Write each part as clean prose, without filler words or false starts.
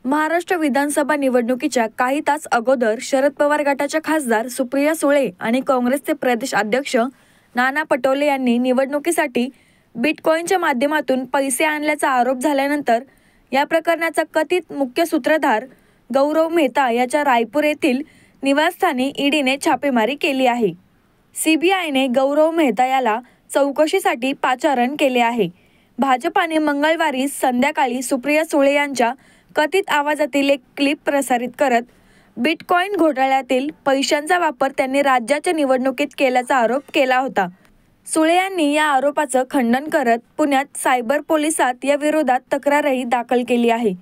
महाराष्ट्र विधानसभा निवडणुकीच्या काही तास अगोदर शरद पवार गटाच्या खासदार सुप्रिया सुळे आणि काँग्रेसचे प्रदेश अध्यक्ष नाना पटोले यांनी निवडणुकीसाठी बिटकॉईनच्या माध्यमातून पैसे आणल्याचा आरोप झाल्यानंतर या प्रकरणाचा कथित मुख्य सूत्रधार गौरव मेहता याच्या रायपूर येथील निवासस्थानी ईडीने छापेमारी केली आहे। सीबीआयने गौरव मेहता याला चौकशीसाठी पाचारण केले आहे। भाजपाने मंगळवारी संध्याकाळी सुप्रिया सुळे यांच्या कथित आवाजातील एक क्लिप प्रसारित करत बिटकॉईन घोटाळ्यातील पैशांचा वापर त्यांनी राज्याच्या निवडणुकीत केल्याचा आरोप केला होता। सुळे यांनी या आरोपाचं खंडन करत पुण्यात सायबर पोलिसात या विरोधात तक्रारही दाखल केली आहे।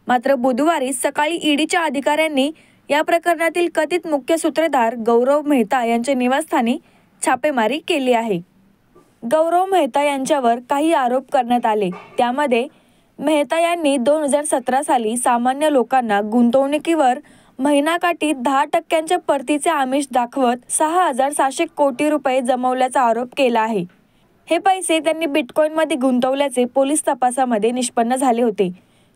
मात्र बुधवारी सकाळी ईडीच्या अधिकाऱ्यांनी या प्रकरणातील कथित मुख्य सूत्रधार गौरव मेहता यांच्या निवासस्थानी छापेमारी केली आहे। गौरव मेहता यांच्यावर काही आरोप करण्यात आले, त्यामध्ये मेहता यांनी 2017 साली सामान्य लोकांना गुंतवणुकीवर महिनाकाठी 10% परतीचे आमिष दाखवत 6,700 कोटी रुपये जमवल्याचा आरोप केला आहे। हे पैसे त्यांनी बिटकॉईनमध्ये गुंतवल्याचे पोलीस तपासामध्ये निष्पन्न झाले होते।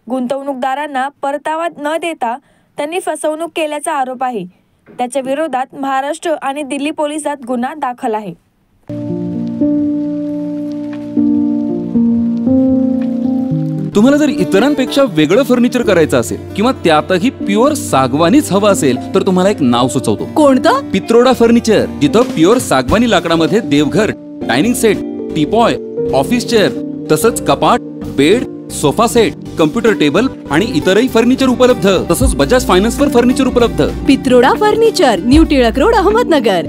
गुंतवणूकदारांना परतावा न देता त्यांनी फसवणूक केल्याचा आरोप आहे। त्याच्या विरोधात महाराष्ट्र आणि दिल्ली पोलिसात गुन्हा दाखल आहे। तुम्हाला जर इतरांपेक्षा वेगळं फर्निचर करायचं असेल किंवा त्यातही प्युअर सागवानीच हवं असेल तर तुम्हाला एक नाव सुचवतो। कोणतं? पित्रोडा फर्निचर, जिथं प्युअर सागवानी लाकडामध्ये देवघर, dining set, teapoy, office chair, तसंच कपाट, bed, sofa set, computer table आणि इतरही फर्निचर उपलब्ध। तसंच बजाज फायनान्सवर फर्निचर उपलब्ध। Pitroda furniture, new Tilak road, Ahmednagar.